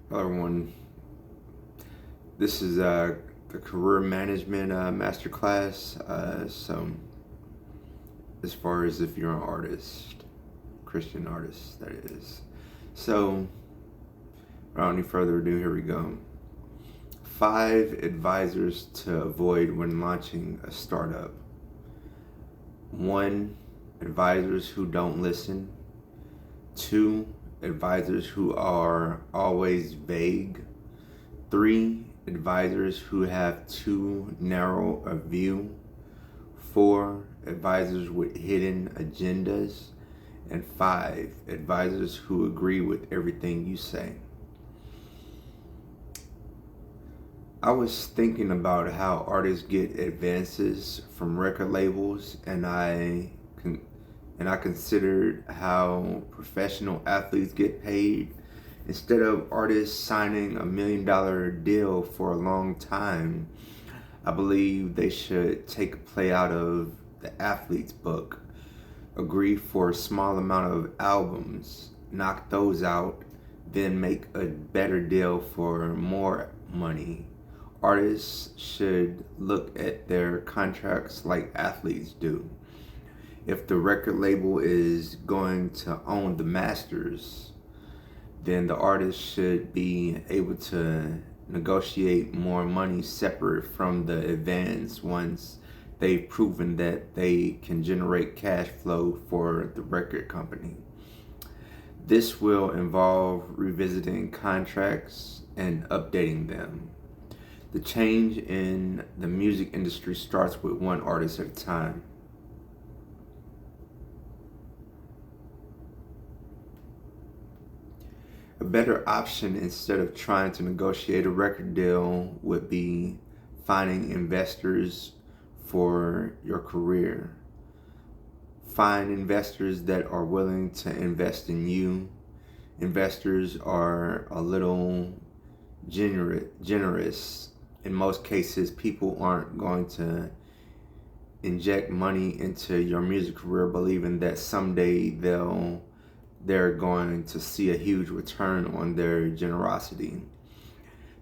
Hello, everyone. This is the career management masterclass. As far as if you're an artist, Christian artist, that is. So, without any further ado, here we go. 5 advisors to avoid when launching a startup. 1. Advisors who don't listen. 2. Advisors who are always vague. 3. Advisors who have too narrow a view. 4. Advisors with hidden agendas. And 5. Advisors who agree with everything you say. I was thinking about how artists get advances from record labels, and I considered how professional athletes get paid. Instead of artists signing $1 million deal for a long time, I believe they should take a play out of the athlete's book, agree for a small amount of albums, knock those out, then make a better deal for more money. Artists should look at their contracts like athletes do. If the record label is going to own the masters, then the artist should be able to negotiate more money separate from the advance once they've proven that they can generate cash flow for the record company. This will involve revisiting contracts and updating them. The change in the music industry starts with one artist at a time. A better option instead of trying to negotiate a record deal would be finding investors for your career. Find investors that are willing to invest in you. Investors are a little generous. In most cases, people aren't going to inject money into your music career believing that someday they're going to see a huge return on their generosity.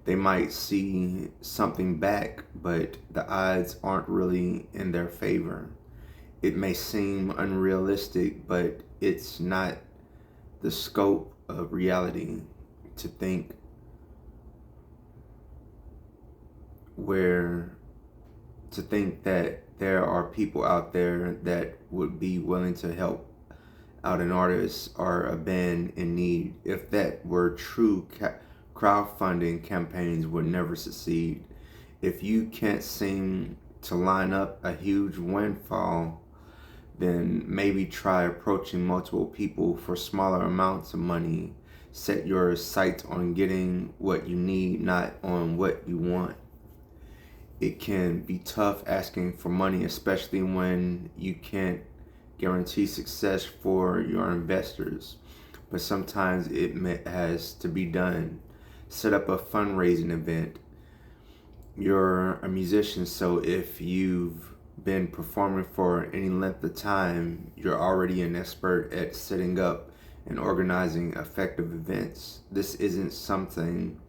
They might see something back, but the odds aren't really in their favor. It may seem unrealistic, but it's not the scope of reality to think that there are people out there that would be willing to help out an artist or a band in need. If that were true, crowdfunding campaigns would never succeed. If you can't seem to line up a huge windfall, then maybe try approaching multiple people for smaller amounts of money. Set your sights on getting what you need, not on what you want. It can be tough asking for money, especially when you can't guarantee success for your investors, but sometimes it has to be done. Set up a fundraising event. You're a musician, so if you've been performing for any length of time, you're already an expert at setting up and organizing effective events. This isn't something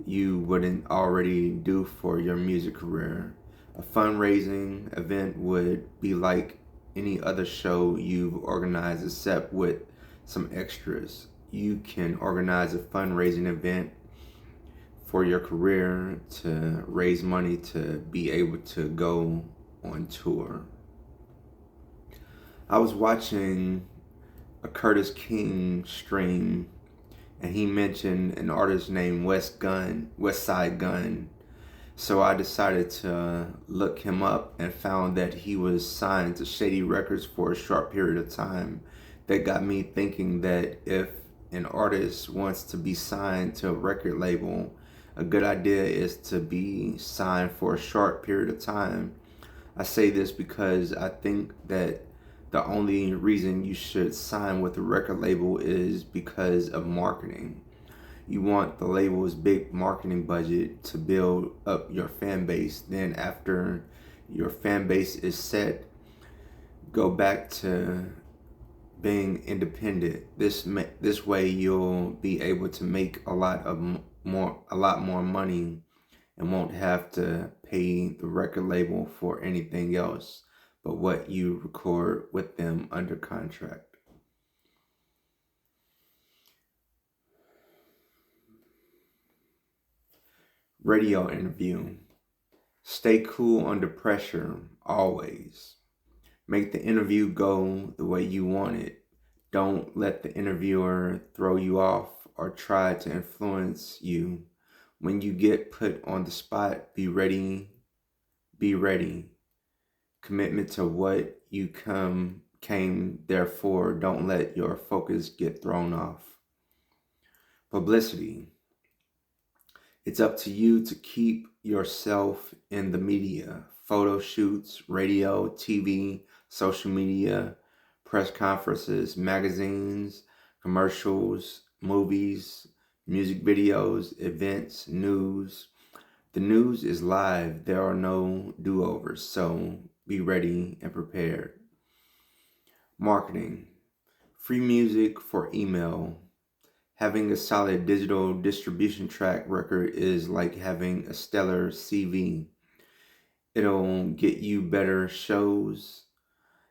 you wouldn't already do for your music career. A fundraising event would be like any other show you've organized except with some extras. You can organize a fundraising event for your career to raise money to be able to go on tour. I was watching a Curtis King stream, and he mentioned an artist named Westside Gunn. So I decided to look him up and found that he was signed to Shady Records for a short period of time. That got me thinking that if an artist wants to be signed to a record label, a good idea is to be signed for a short period of time. I say this because I think that the only reason you should sign with a record label is because of marketing. You want the label's big marketing budget to build up your fan base. Then after your fan base is set, go back to being independent. This way you'll be able to make a lot more money and won't have to pay the record label for anything else but what you record with them under contract. Radio interview. Stay cool under pressure, always. Make the interview go the way you want it. Don't let the interviewer throw you off or try to influence you. When you get put on the spot, be ready. Be ready. Commitment to what you came there for. Don't let your focus get thrown off. Publicity. It's up to you to keep yourself in the media. Photo shoots, radio, TV, social media, press conferences, magazines, commercials, movies, music videos, events, news. The news is live. There are no do-overs, so be ready and prepared. Marketing. Free music for email. Having a solid digital distribution track record is like having a stellar CV. It'll get you better shows,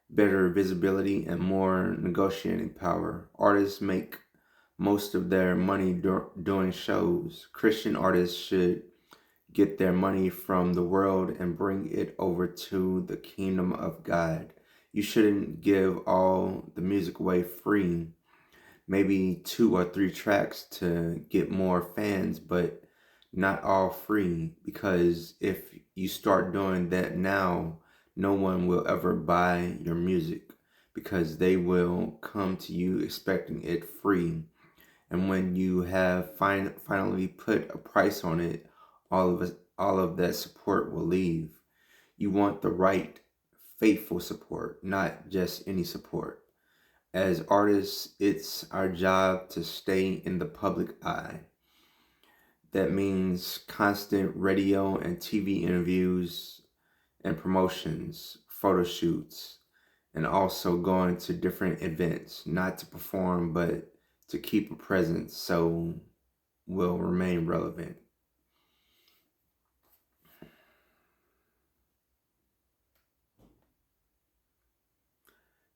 better visibility, and more negotiating power. Artists make most of their money doing shows. Christian artists should get their money from the world and bring it over to the kingdom of God. You shouldn't give all the music away free. Maybe 2 or 3 tracks to get more fans, but not all free, because if you start doing that now, no one will ever buy your music because they will come to you expecting it free. And when you have finally put a price on it, all of that support will leave. You want the right, faithful support, not just any support. As artists, it's our job to stay in the public eye. That means constant radio and TV interviews and promotions, photo shoots, and also going to different events, not to perform, but to keep a presence so we'll remain relevant.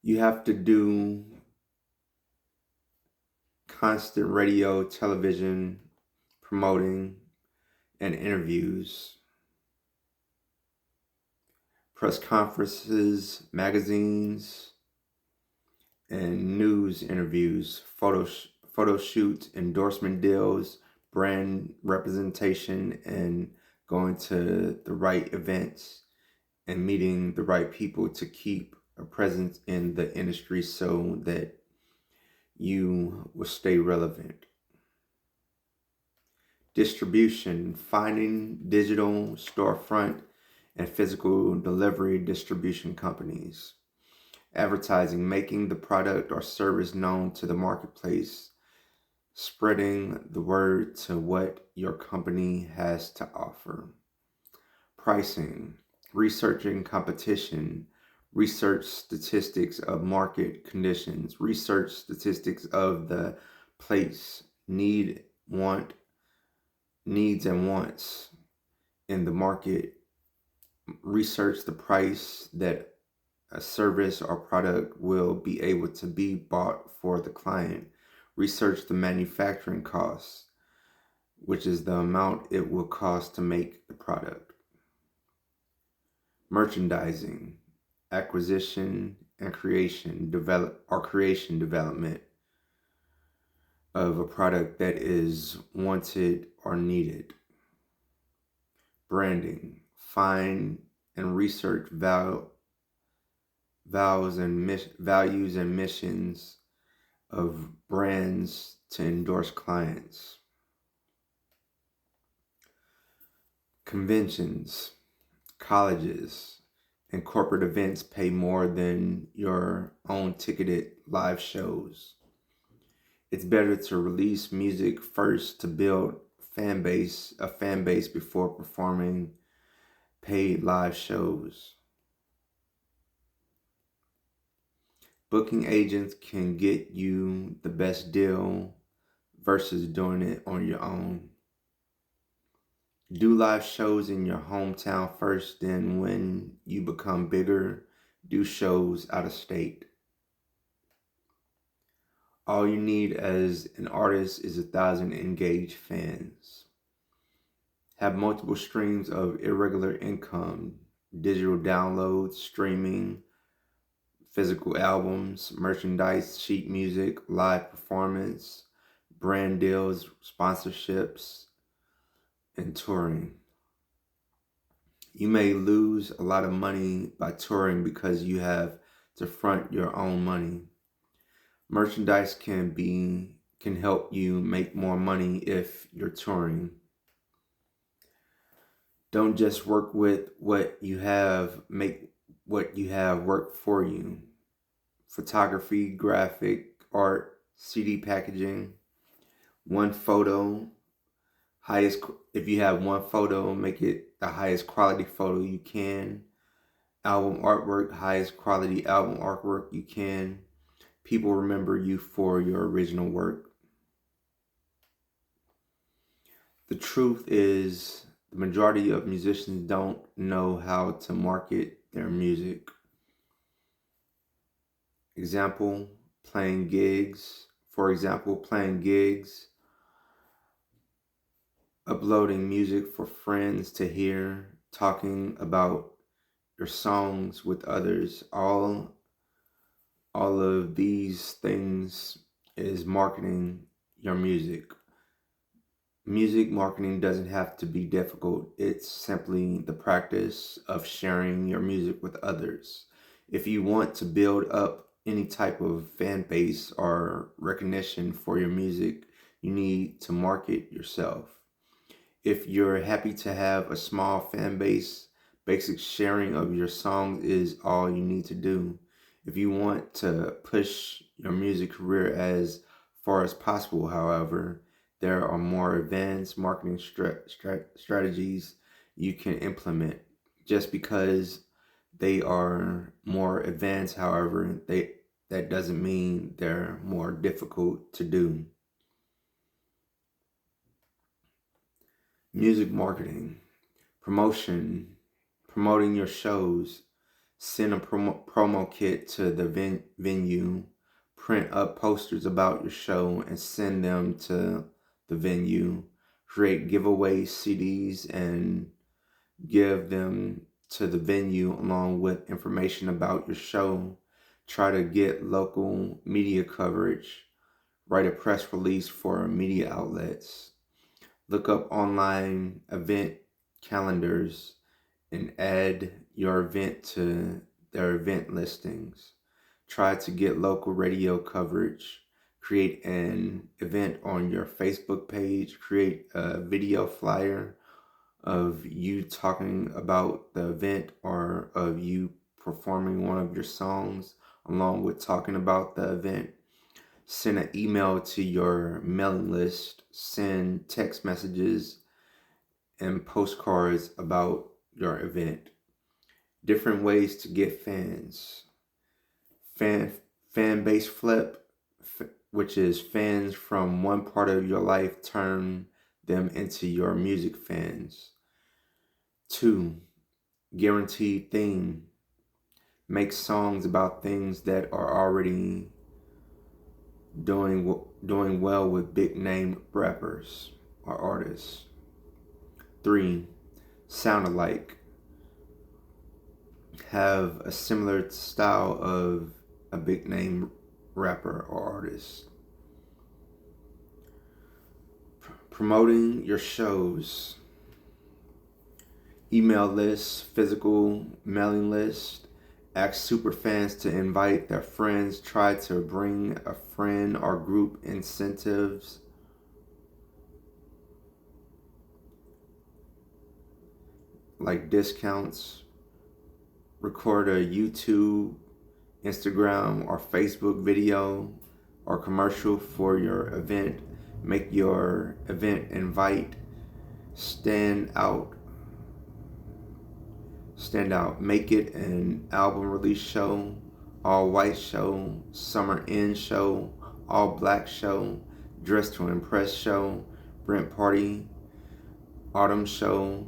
You have to do constant radio, television, promoting, and interviews, press conferences, magazines, and news interviews, photo shoots, endorsement deals, brand representation, and going to the right events and meeting the right people to keep a presence in the industry so that you will stay relevant. Distribution, finding digital storefront and physical delivery distribution companies. Advertising, making the product or service known to the marketplace, spreading the word to what your company has to offer. Pricing, researching competition, research statistics of market conditions, research statistics of the place, needs and wants in the market, research the price that a service or product will be able to be bought for the client, research the manufacturing costs, which is the amount it will cost to make the product. Merchandising, acquisition and creation development of a product that is wanted or needed. Branding, find and research values and missions of brands to endorse clients. Conventions, colleges, and corporate events pay more than your own ticketed live shows. It's better to release music first to build a fan base before performing paid live shows. Booking agents can get you the best deal versus doing it on your own. Do live shows in your hometown first, then when you become bigger, do shows out of state. All you need as an artist is 1,000 engaged fans. Have multiple streams of irregular income, digital downloads, streaming, physical albums, merchandise, sheet music, live performance, brand deals, sponsorships, and touring. You may lose a lot of money by touring because you have to front your own money. Merchandise can help you make more money if you're touring. Don't just work with what you have, make what you have work for you. Photography, graphic art, CD packaging, one photo, if you have one photo, make it the highest quality photo you can. Album artwork, highest quality album artwork you can. People remember you for your original work. The truth is, the majority of musicians don't know how to market their music. For example, playing gigs, uploading music for friends to hear, talking about your songs with others. All of these things is marketing your music. Music marketing doesn't have to be difficult. It's simply the practice of sharing your music with others. If you want to build up any type of fan base or recognition for your music, you need to market yourself. If you're happy to have a small fan base, basic sharing of your songs is all you need to do. If you want to push your music career as far as possible, however, there are more advanced marketing strategies you can implement. Just because they are more advanced, however, that doesn't mean they're more difficult to do. Music marketing, promoting your shows. Send a promo kit to the venue. Print up posters about your show and send them to the venue. Create giveaway CDs and give them to the venue along with information about your show. Try to get local media coverage. Write a press release for media outlets. Look up online event calendars and add your event to their event listings. Try to get local radio coverage. Create an event on your Facebook page. Create a video flyer of you talking about the event or of you performing one of your songs along with talking about the event. Send an email to your mailing list. Send text messages and postcards about your event. Different ways to get fans. Fan base flip, which is fans from one part of your life, turn them into your music fans. 2, guaranteed theme. Make songs about things that are already doing well with big name rappers or artists. 3, sound alike. Have a similar style of a big name rapper or artist. Promoting your shows. Email lists, physical mailing list. Ask superfans to invite their friends. Try to bring a friend or group incentives. Like discounts. Record a YouTube, Instagram, or Facebook video or commercial for your event. Make your event invite. Stand out. Make it an album release show all white show, summer in show, all black show, dress to impress show, rent party, autumn show,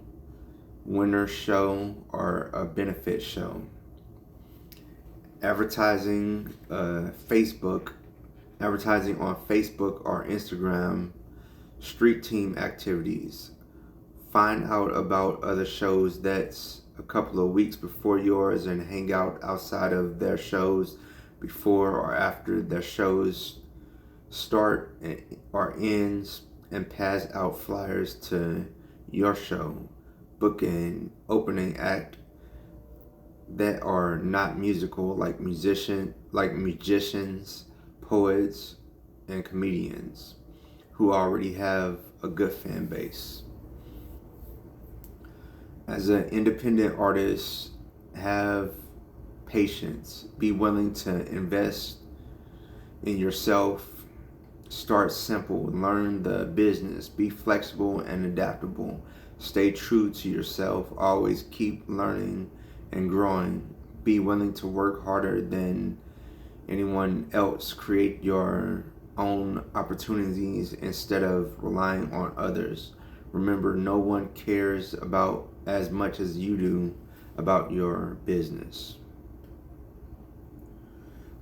winter show, or a benefit show. Advertising on Facebook or Instagram, street team activities. Find out about other shows that's a couple of weeks before yours and hang out outside of their shows before or after their shows start or ends, and pass out flyers to your show. Book an opening act that are not musical, like musicians, poets, and comedians who already have a good fan base. As an independent artist, have patience. Be willing to invest in yourself. Start simple. Learn the business. Be flexible and adaptable. Stay true to yourself. Always keep learning and growing. Be willing to work harder than anyone else. Create your own opportunities instead of relying on others. Remember, no one cares about as much as you do about your business.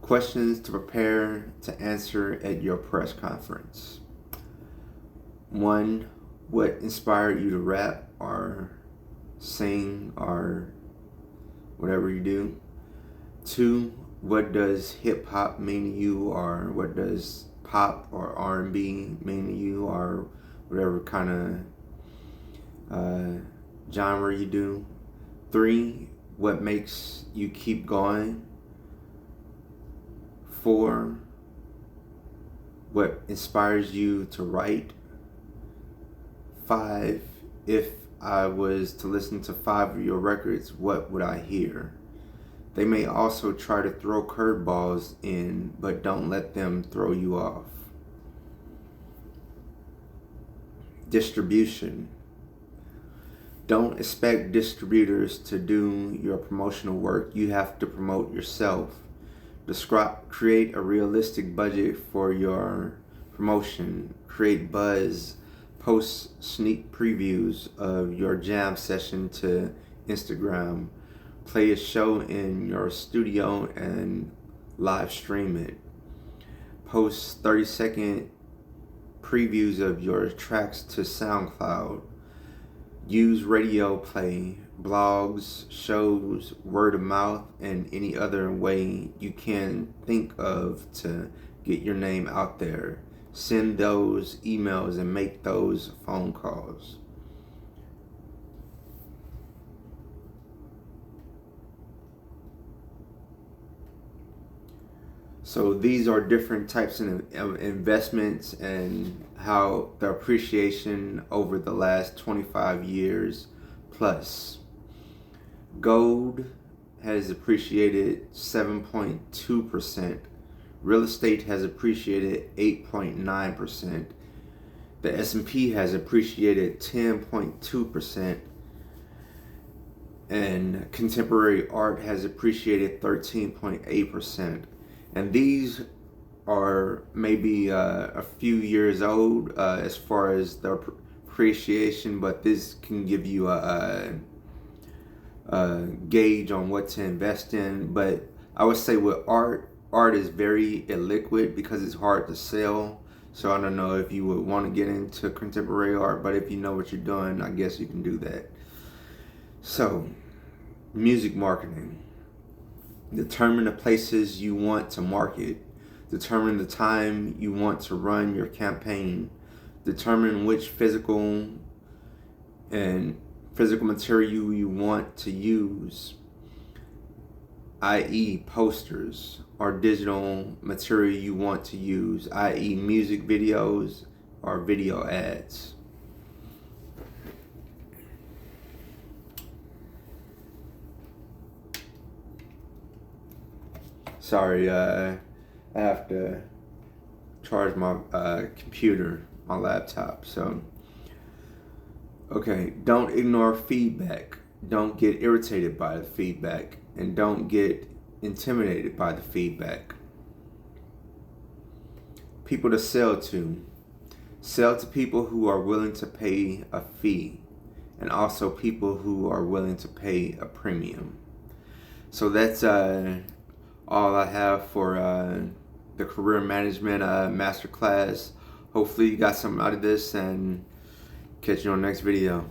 Questions to prepare to answer at your press conference. 1. What inspired you to rap or sing or whatever you do? 2. What does hip hop mean to you, or what does pop or R&B mean to you, or whatever kind of genre you do? 3. What makes you keep going? 4. What inspires you to write? 5. If I was to listen to 5 of your records, what would I hear? They may also try to throw curveballs in, but don't let them throw you off. Distribution. Don't expect distributors to do your promotional work. You have to promote yourself. Create a realistic budget for your promotion. Create buzz. Post sneak previews of your jam session to Instagram. Play a show in your studio and live stream it. Post 30-second previews of your tracks to SoundCloud. Use radio play, blogs, shows, word of mouth, and any other way you can think of to get your name out there. Send those emails and make those phone calls. So these are different types of investments and how the appreciation over the last 25 years plus. Gold has appreciated 7.2%. Real estate has appreciated 8.9%. The S&P has appreciated 10.2%. And contemporary art has appreciated 13.8%. And these are maybe a few years old as far as the appreciation, but this can give you a gauge on what to invest in. But I would say with art is very illiquid because it's hard to sell. So I don't know if you would want to get into contemporary art, but if you know what you're doing, I guess you can do that. So, music marketing. Determine the places you want to market. Determine the time you want to run your campaign. Determine which physical material you want to use, i.e. posters, or digital material you want to use, i.e. music videos or video ads. Sorry, I have to charge my computer, my laptop. So, okay, don't ignore feedback. Don't get irritated by the feedback, and don't get intimidated by the feedback. People to sell to. Sell to people who are willing to pay a fee, and also people who are willing to pay a premium. So that's all I have for the career management masterclass. Hopefully you got something out of this, and catch you on the next video.